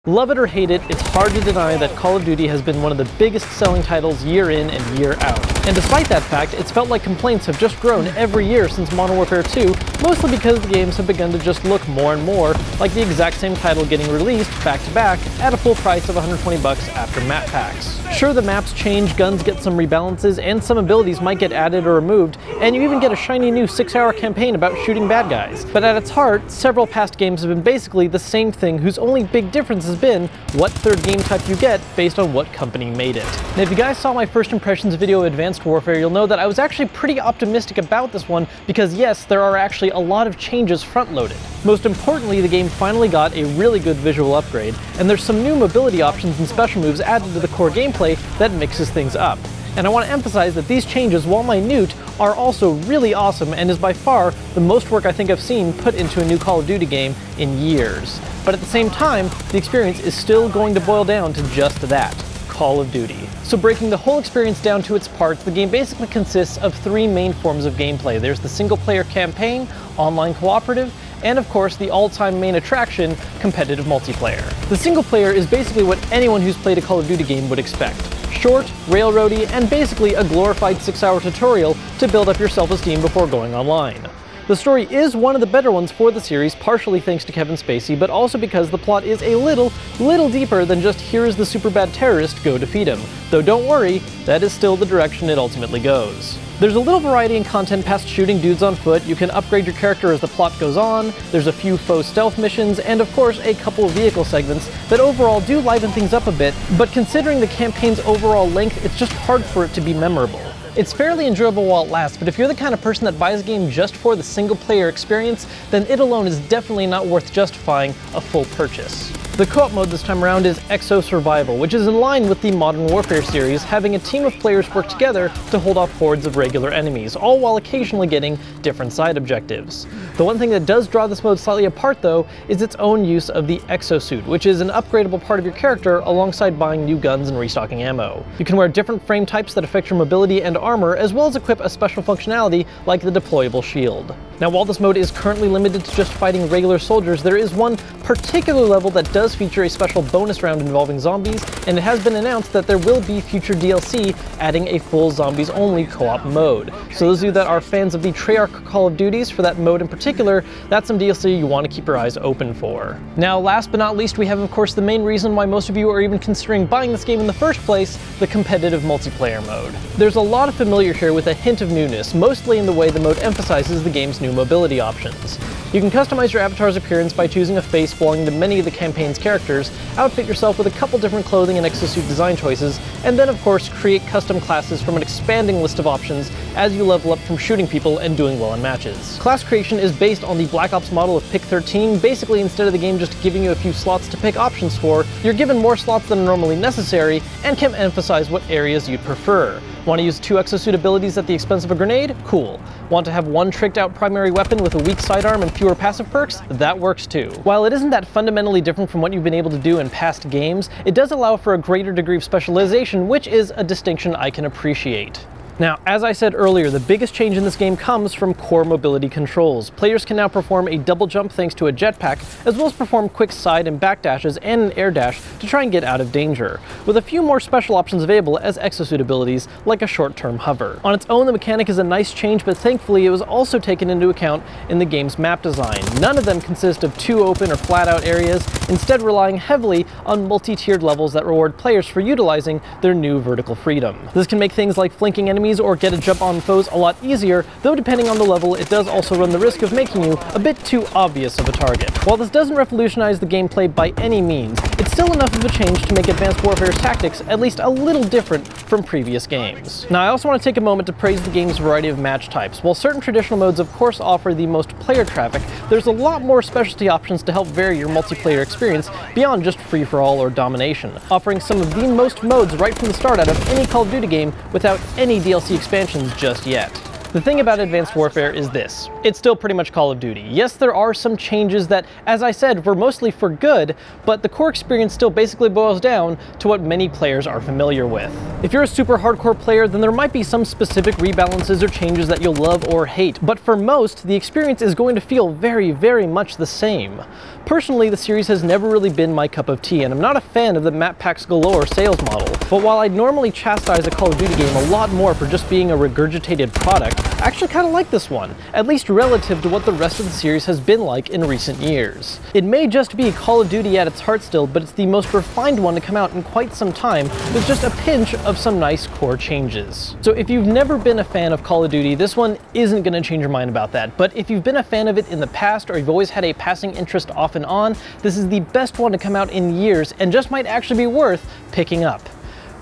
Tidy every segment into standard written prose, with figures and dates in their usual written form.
Love it or hate it, it's hard to deny that Call of Duty has been one of the biggest selling titles year in and year out. And despite that fact, it's felt like complaints have just grown every year since Modern Warfare 2, mostly because the games have begun to just look more and more like the exact same title getting released back to back at a full price of $120 after map packs. Sure, the maps change, guns get some rebalances, and some abilities might get added or removed, and you even get a shiny new 6-hour campaign about shooting bad guys. But at its heart, several past games have been basically the same thing whose only big difference has been what third game type you get based on what company made it. Now if you guys saw my first impressions video of Advanced Warfare, you'll know that I was actually pretty optimistic about this one because yes, there are actually a lot of changes front-loaded. Most importantly, the game finally got a really good visual upgrade, and there's some new mobility options and special moves added to the core gameplay that mixes things up. And I want to emphasize that these changes, while minute, are also really awesome and is by far the most work I think I've seen put into a new Call of Duty game in years. But at the same time, the experience is still going to boil down to just that: Call of Duty. So breaking the whole experience down to its parts, the game basically consists of three main forms of gameplay. There's the single-player campaign, online cooperative, and of course the all-time main attraction, competitive multiplayer. The single player is basically what anyone who's played a Call of Duty game would expect. Short, railroady, and basically a glorified 6-hour tutorial to build up your self-esteem before going online. The story is one of the better ones for the series, partially thanks to Kevin Spacey, but also because the plot is a little deeper than just here is the super bad terrorist, go defeat him. Though don't worry, that is still the direction it ultimately goes. There's a little variety in content past shooting dudes on foot, you can upgrade your character as the plot goes on, there's a few faux stealth missions, and of course a couple of vehicle segments that overall do liven things up a bit, but considering the campaign's overall length, it's just hard for it to be memorable. It's fairly enjoyable while it lasts, but if you're the kind of person that buys a game just for the single-player experience, then it alone is definitely not worth justifying a full purchase. The co-op mode this time around is Exo Survival, which is in line with the Modern Warfare series, having a team of players work together to hold off hordes of regular enemies, all while occasionally getting different side objectives. The one thing that does draw this mode slightly apart though is its own use of the exosuit, which is an upgradable part of your character alongside buying new guns and restocking ammo. You can wear different frame types that affect your mobility and armor, as well as equip a special functionality like the deployable shield. Now while this mode is currently limited to just fighting regular soldiers, there is one particular level that does feature a special bonus round involving zombies, and it has been announced that there will be future DLC adding a full zombies-only co-op mode. So those of you that are fans of the Treyarch Call of Duties, for that mode in particular, that's some DLC you want to keep your eyes open for. Now last but not least, we have of course the main reason why most of you are even considering buying this game in the first place, the competitive multiplayer mode. There's a lot of familiar here with a hint of newness, mostly in the way the mode emphasizes the game's new mobility options. You can customize your avatar's appearance by choosing a face belonging to many of the campaign's characters, outfit yourself with a couple different clothing and exosuit design choices, and then of course create custom classes from an expanding list of options as you level up from shooting people and doing well in matches. Class creation is based on the Black Ops model of Pick 13. Basically, instead of the game just giving you a few slots to pick options for, you're given more slots than are normally necessary and can emphasize what areas you'd prefer. Want to use 2 exosuit abilities at the expense of a grenade? Cool. Want to have one tricked out primary weapon with a weak sidearm and fewer passive perks? That works too. While it isn't that fundamentally different from what you've been able to do in past games, it does allow for a greater degree of specialization, which is a distinction I can appreciate. Now, as I said earlier, the biggest change in this game comes from core mobility controls. Players can now perform a double jump thanks to a jetpack, as well as perform quick side and back dashes and an air dash to try and get out of danger, with a few more special options available as exosuit abilities, like a short-term hover. On its own, the mechanic is a nice change, but thankfully it was also taken into account in the game's map design. None of them consist of 2 open or flat-out areas, instead relying heavily on multi-tiered levels that reward players for utilizing their new vertical freedom. This can make things like flanking enemies or get a jump on foes a lot easier, though depending on the level, it does also run the risk of making you a bit too obvious of a target. While this doesn't revolutionize the gameplay by any means, it's still enough of a change to make Advanced Warfare's tactics at least a little different from previous games. Now, I also want to take a moment to praise the game's variety of match types. While certain traditional modes of course offer the most player traffic, there's a lot more specialty options to help vary your multiplayer experience beyond just free-for-all or domination, offering some of the most modes right from the start out of any Call of Duty game without any DLC expansions just yet. The thing about Advanced Warfare is this: it's still pretty much Call of Duty. Yes, there are some changes that, as I said, were mostly for good, but the core experience still basically boils down to what many players are familiar with. If you're a super hardcore player, then there might be some specific rebalances or changes that you'll love or hate, but for most, the experience is going to feel very, very much the same. Personally, the series has never really been my cup of tea, and I'm not a fan of the map packs galore sales model. But while I'd normally chastise a Call of Duty game a lot more for just being a regurgitated product, I actually kind of like this one, at least relative to what the rest of the series has been like in recent years. It may just be Call of Duty at its heart still, but it's the most refined one to come out in quite some time, with just a pinch of some nice core changes. So if you've never been a fan of Call of Duty, this one isn't going to change your mind about that. But if you've been a fan of it in the past, or you've always had a passing interest off and on, this is the best one to come out in years, and just might actually be worth picking up.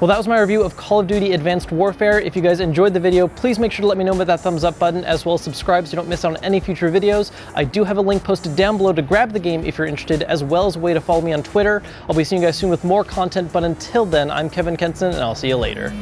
Well, that was my review of Call of Duty Advanced Warfare. If you guys enjoyed the video, please make sure to let me know with that thumbs up button, as well as subscribe so you don't miss out on any future videos. I do have a link posted down below to grab the game if you're interested, as well as a way to follow me on Twitter. I'll be seeing you guys soon with more content, but until then, I'm Kevin Kenson, and I'll see you later.